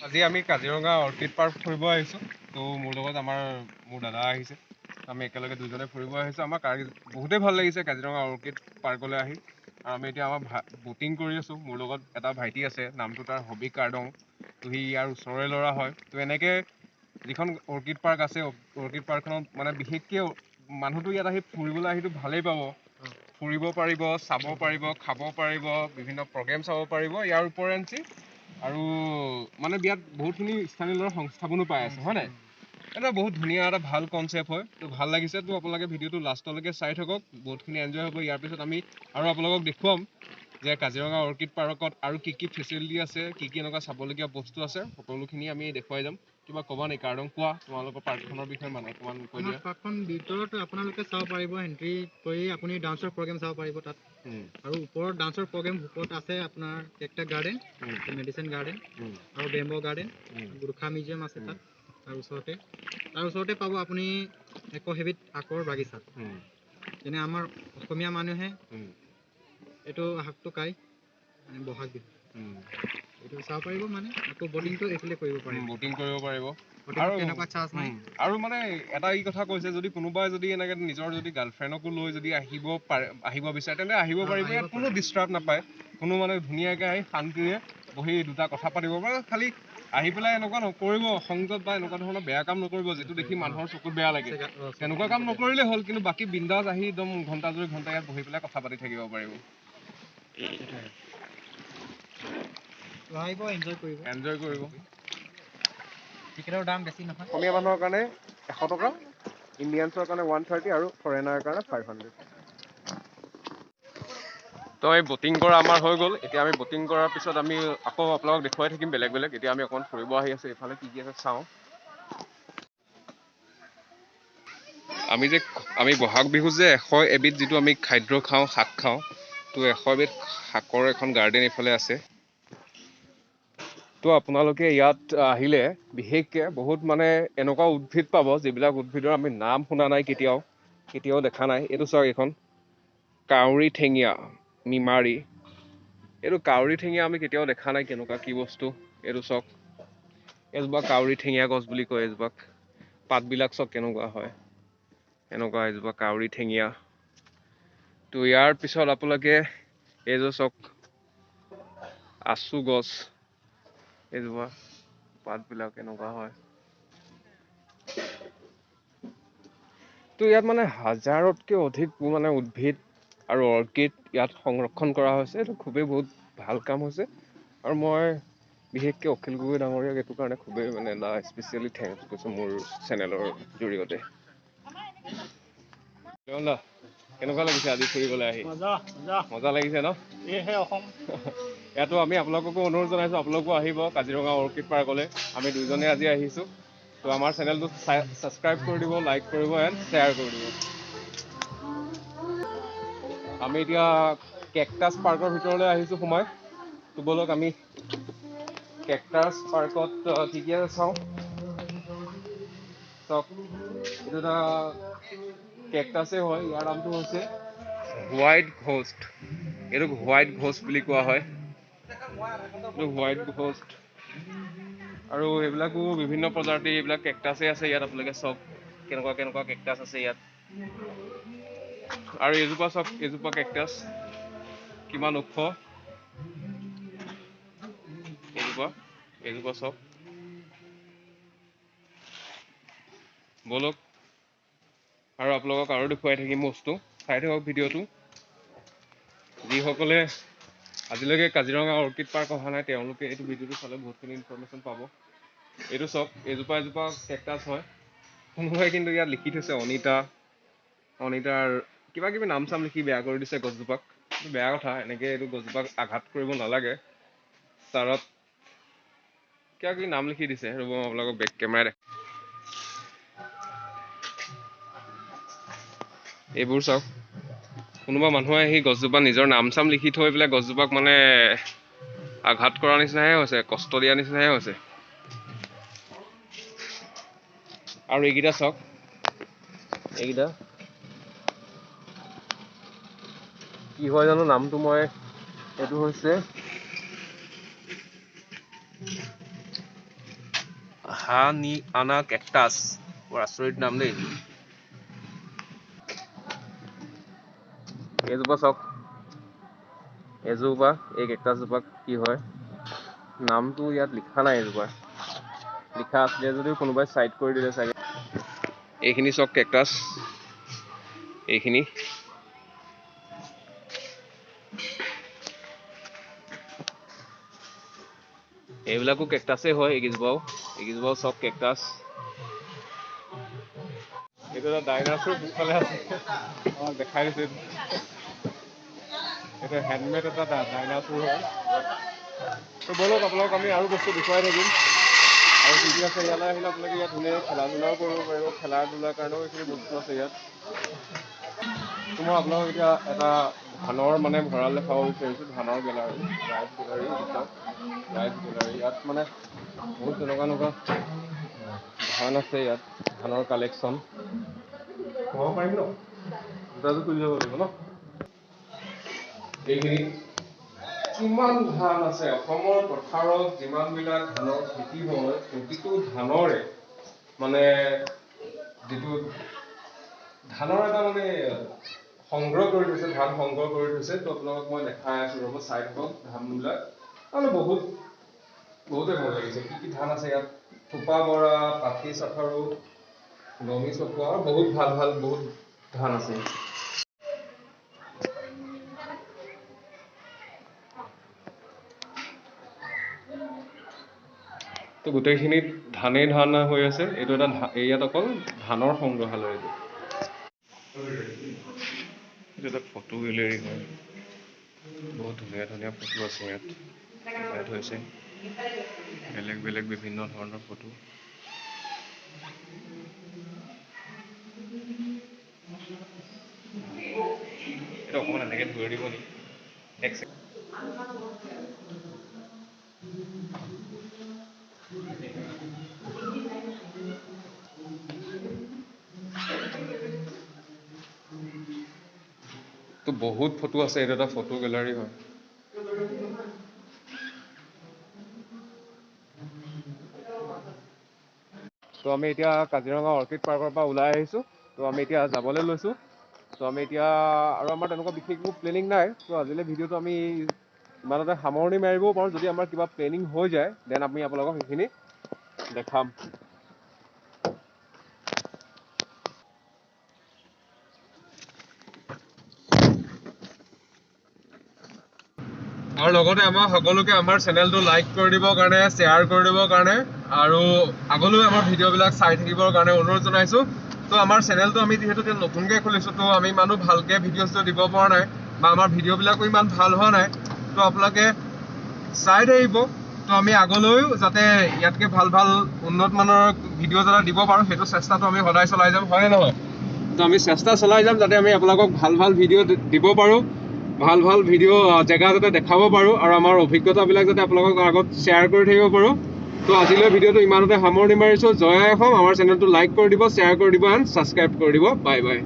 আজি আমি Kaziranga orchid park ফুৰিব আহিছোঁ। তো মোৰ লগত মোৰ দাদা আহিছে। আমি একেলগে দুজনে ফুৰিব আহিছোঁ। আমাৰ বহুতেই ভাল লাগিছে কাজিৰঙা অৰ্কিড পাৰ্কলৈ আহি। আৰু আমি এতিয়া ব'টিং কৰি আছোঁ। মোৰ লগত এটা ভাইটি আছে, নামটো তাৰ হবি কাৰ্ডং। তো সি ইয়াৰ ওচৰৰে ল'ৰা হয়। তো এনেকৈ যিখন অৰ্কিড পাৰ্ক আছে, অৰ্কিড পাৰ্কখনত মানে বিশেষকৈ মানুহটো ইয়াত আহি ফুৰিবলৈ আহিতো ভালেই পাব। ফুৰিব পাৰিব, চাব পাৰিব, খাব পাৰিব, বিভিন্ন প্ৰগ্ৰেম চাব পাৰিব। ইয়াৰ উপৰিঞ্চি আৰু মানে ইয়াত বহুতখিনি স্থানীয় ল'ৰা সংস্থাপনো পাই আছে, হয় নাই? এটা বহুত ধুনীয়া এটা ভাল কনচেপ্ট হয়। তো ভাল লাগিছে। তো আপোনালোকে ভিডিঅ'টো লাষ্টলৈকে চাই থাকক, বহুতখিনি এনজয় হ'ব। ইয়াৰ পিছত আমি আৰু আপোনালোকক দেখুৱাম যে কাজিৰঙা অৰ্কিড পাৰ্কত আৰু কি কি ফেচিলিটি আছে, কি কি এনেকুৱা চাবলগীয়া বস্তু আছে, সকলোখিনি আমি দেখুৱাই যাম। কিবা ক'বা নেকি কাৰ্ডং? কোৱা তোমালোকৰ পাৰ্কখনৰ বিষয়ে মানে অকণমান কৈ দিয়া। পাৰ্কখন ভিতৰত আপোনালোকে চাব পাৰিব, এণ্ট্ৰি কৰি আপুনি ডান্সৰ প্ৰগ্ৰেম চাব পাৰিব তাত। আৰু ওপৰত ডান্সৰ প্ৰগ্ৰেম ওপৰত আছে আপোনাৰ কেকটাছ গাৰ্ডেন, মেডিচিন গাৰ্ডেন আৰু বেম্বো গাৰ্ডেন, গোৰ্খা মিউজিয়াম আছে তাত। তাৰ ওচৰতে পাব আপুনি একোহেবিত আকৰ বাগিচা। যেনে আমাৰ অসমীয়া মানুহে এইটো শাকটো খায় বহাগ বিহু। এইটো চাব পাৰিব, মানে আকৌ বটিংটো এইফালে কৰিব পাৰিব। বটিং কৰিব পাৰিব। আৰু তেনেকুৱা চাৰ্জ নাই। আৰু মানে এটা কথা কৈছে, যদি কোনোবাই যদি এনেকৈ নিজৰ যদি গাৰ্লফ্ৰেণ্ডকো লৈ যদি আহিব বিচাৰে, তেন্তে আহিব পাৰিব। ইয়াত কোনো ডিষ্টাৰ্ব নাপায়। কোনো মানে ধুনীয়াকৈ আহি শান্তিৰে বহি দুটা কথা পাতিব পাৰে। খালি আহি পেলাই এনেকুৱা নকৰিব, অসংযত বা এনেকুৱা ধৰণৰ বেয়া কাম নকৰিব যিটো দেখি মানুহৰ চকুত বেয়া লাগে। তেনেকুৱা কাম নকৰিলে হ'ল। কিন্তু বাকী বিন্দাছ আহি একদম ঘণ্টা ইয়াত বহি পেলাই কথা পাতি থাকিব পাৰিব। আহিব, এনজয় কৰিব। টিকেটৰ দাম বেছি নহয়। অসমীয়া মানুহৰ কাৰণে 100 টকা, ইণ্ডিয়ানছৰ কাৰণে 130 আৰু ফৰেনাৰৰ কাৰণে 500। তো এই বটিং কৰা আমাৰ হৈ গ'ল। এতিয়া আমি বটিং কৰাৰ পিছত আমি আকৌ আপোনালোকক দেখুৱাই থাকিম বেলেগ। এতিয়া আমি অকণমান ফুৰিব আহি আছোঁ। এইফালে কি কি আছে চাওঁ। আমি বহাগ বিহু যে 100 এবিধ যিটো আমি খাদ্য খাওঁ, শাক খাওঁ, তো 100 এবিধ শাকৰ এখন গাৰ্ডেন এইফালে আছে। তো আপোনালোকে ইয়াত আহিলে বিশেষকৈ বহুত মানে এনেকুৱা উদ্ভিদ পাব যিবিলাক উদ্ভিদৰ আমি নাম শুনা নাই, কেতিয়াও দেখা নাই। এইটো চাওক, এইখন কাউৰী ঠেঙীয়া নিমাৰি। এইটো কাউৰী ঠেঙীয়া আমি কেতিয়াও দেখা নাই, কেনেকুৱা কি বস্তু। এইটো চাওক, এজোপা কাউৰী ঠেঙীয়া গছ বুলি কয় এজোপাক। পাতবিলাক চাওক কেনেকুৱা হয়, এনেকুৱা এজোপা কাউৰী ঠেঙীয়া। তো ইয়াৰ পিছত আপোনালোকে এইযোৰ চাওক, আচু গছ। এইজোপা পাতবিলাক এনেকুৱা হয়। তো ইয়াত মানে 1000তকৈ অধিক মানে উদ্ভিদ আৰু অৰ্কিড ইয়াত সংৰক্ষণ কৰা হৈছে। এইটো খুবেই বহুত ভাল কাম হৈছে। আৰু মই বিশেষকৈ অখিল গগৈ ডাঙৰীয়াক এইটো কাৰণে খুবেই মানে স্পেচিয়েলি থেংকছ কৈছোঁ মোৰ চেনেলৰ জৰিয়তে। কেনেকুৱা লাগিছে আজি ফুৰিবলৈ আহি? মজা লাগিছে ন? এহে অসম। ইয়াতো আমি আপোনালোককো অনুৰোধ জনাইছোঁ, আপোনালোকো আহিব কাজিৰঙা অৰ্কিড পাৰ্কলৈ। আমি দুজনে আজি আহিছোঁ। তো আমাৰ চেনেলটো ছাবস্ক্ৰাইব কৰি দিব, লাইক কৰিব এণ্ড শ্বেয়াৰ কৰি দিব। আমি এতিয়া কেকটাছ পাৰ্কৰ ভিতৰলৈ আহিছোঁ সোমাই। তো ব'লক আমি কেকটাছ পাৰ্কত কি কি আছে চাওঁ। চাওক, এইটো এটা কেকটাছে হয়। ইয়াৰ নামটো হৈছে হোৱাইট ঘোষ্ট। এইটোক হোৱাইট ঘোষ্ট বুলি কোৱা হয়। এইটো হোৱাইট ঘোষ্ট। আৰু এইবিলাকো বিভিন্ন প্ৰজাতিৰ এইবিলাক কেকটাছে আছে ইয়াত। আপোনালোকে চাওক কেনেকুৱা কেকটাছ আছে ইয়াত। আৰু এইজোপা চাওক, এইজোপা কেকটাছ কিমান ওখ। এইজোপা চাওক। ব'লক আৰু আপোনালোকক আৰু দেখুৱাই থাকিম বস্তু। চাই থাকক ভিডিঅ'টো। যিসকলে আজিলৈকে কাজিৰঙা অৰ্কিড পাৰ্ক অহা নাই, তেওঁলোকে এইটো ভিডিঅ'টো চালে বহুতখিনি ইনফৰ্মেশ্যন পাব। এইটো চাওক, এজোপা কেকটাছ হয়। কোনোবাই কিন্তু ইয়াত লিখি থৈছে অনিতাৰ কিবা কিবি নাম চাম লিখি বেয়া কৰি দিছে গছজোপাক। বেয়া কথা, এনেকৈ এইটো গছজোপাক আঘাত কৰিব নালাগে। তাৰত কিবা কিবি নাম লিখি দিছে। ৰ'ব মই আপোনালোকক বেক কেমেৰাই দেখাম। এইবোৰ চাওক, কোনোবা মানুহে আহি গছজোপা নিজৰ নাম চাম লিখি থৈ পেলাই গছজোপাক মানে আঘাত কৰা নিচিনাহে হৈছে, কষ্ট দিয়া নিচিনাহে হৈছে। আৰু এইকেইটা চাওক, এইকেইটা কি হয় জানো নামটো, এইটো হৈছে ঘানিয়ানা কেকটাছ বৰ আচৰিত নাম দেই এইজোপা চাওক এজোপা এই কেকটাছজোপা কি হয় নামটো ইয়াত লিখা নাই এজোপা লিখা আছিলে যদিও কোনোবাই চাইড কৰি দিলে চাগে এইখিনি চাওক কেকটাছ এইখিনি এইবিলাকো কেকটাছে হয় এইকেইজোপাও চব কেকটাছ এইটো এটা ডাইনাছৰ পিছফালে আছে দেখাই দিছে এইটো হেণ্ডমেড এটা ডাইনাছৰ হয় তো বলক আপোনালোক আমি আৰু বস্তু দেখুৱাই থাকিম আৰু কি কি আছে ইয়ালৈ আহিলে আপোনালোকে ইয়াত ধুনীয়াকৈ খেলা ধূলাও কৰিব পাৰিব খেলা ধূলাৰ কাৰণেও এইখিনি বস্তু আছে ইয়াত তো মই আপোনালোকক এতিয়া এটা ধানৰ মানে ভঁৰাল দেখাব বিচাৰিছোঁ ধানৰ গেলাৰী ৰাইচ গেলাৰী ইয়াত মানে বহুত তেনেকুৱা ধান আছে ইয়াত ধানৰ কালেকশ্যন ক'ব পাৰিম ন দুটাটো তুলি যাব লাগিব ন এইখিনি কিমান ধান আছে অসমৰ পথাৰত যিমানবিলাক ধানৰ খেতি হয় প্ৰতিটো ধানৰে মানে যিটো ধানৰ এটা মানে সংগ্ৰহ কৰি থৈছে ধান সংগ্ৰহ কৰি থৈছে তো আপোনালোকক মই দেখাই আছো ৰ'ব চাই থাকক ধানবিলাক মানে বহুতে ভাল লাগিছে কি ধান আছে ইয়াত থোপা বৰা পাঠি চাথাৰু নমি চপোৱা আৰু বহুত ভাল বহুত ধান আছে তো গোটেইখিনিত ধানেই ধান হৈ আছে এইটো এটা ইয়াত অকল ধানৰ সংগ্ৰহালয় এইটো এটা ফটো গেলেৰী হয় বহুত ধুনীয়া ফটো আছে ইয়াত হৈছে বেলেগ বিভিন্ন ধৰণৰ ফটো এইটো অকণমান এনেকৈ ধৰি দিব নেকি তো বহুত ফটো আছে এইটো এটা ফটো গেলাৰী হয় তো আমি এতিয়া কাজিৰঙা অৰ্কিড পাৰ্কৰ পৰা ওলাই আহিছোঁ তো আমি এতিয়া যাবলৈ লৈছোঁ তো আমি এতিয়া আৰু আমাৰ তেনেকুৱা বিশেষ একো প্লেনিং নাই তো আজিলৈ ভিডিঅ'টো আমি ইমানতে সামৰণি মাৰিবও পাৰোঁ যদি আমাৰ কিবা প্লেনিং হৈ যায় দেন আমি আপোনালোকক সেইখিনি দেখাম আৰু লগতে আমাৰ সকলোকে আমাৰ চেনেলটো লাইক কৰি দিবৰ কাৰণে শ্বেয়াৰ কৰি দিবৰ কাৰণে আৰু আগলৈ আমাৰ ভিডিঅ'বিলাক চাই থাকিবৰ কাৰণে অনুৰোধ জনাইছোঁ তো আমাৰ চেনেলটো আমি যিহেতু নতুনকৈ খুলিছোঁ তো আমি ইমানো ভালকৈ ভিডিঅ'টো দিব পৰা নাই বা আমাৰ ভিডিঅ'বিলাকো ইমান ভাল হোৱা নাই তো আপোনালোকে চাই থাকিব তো আমি আগলৈও যাতে ইয়াতকৈ ভাল উন্নত মানৰ ভিডিঅ' যাতে দিব পাৰোঁ সেইটো চেষ্টাটো আমি সদায় চলাই যাম হয়নে নহয় তো আমি চেষ্টা চলাই যাম যাতে আমি আপোনালোকক ভাল ভিডিঅ' দিব পাৰোঁ ভাল ভিডিঅ' জেগা যাতে দেখাব পাৰোঁ আৰু আমাৰ অভিজ্ঞতাবিলাক যাতে আপোনালোকৰ আগত শ্বেয়াৰ কৰি থাকিব পাৰোঁ তো আজিলৈ ভিডিঅ'টো ইমানতে সামৰণি মাৰিছোঁ জয় অসম আমাৰ চেনেলটো লাইক কৰি দিব শ্বেয়াৰ কৰি দিব এণ্ড ছাবস্ক্ৰাইব কৰি দিব বাই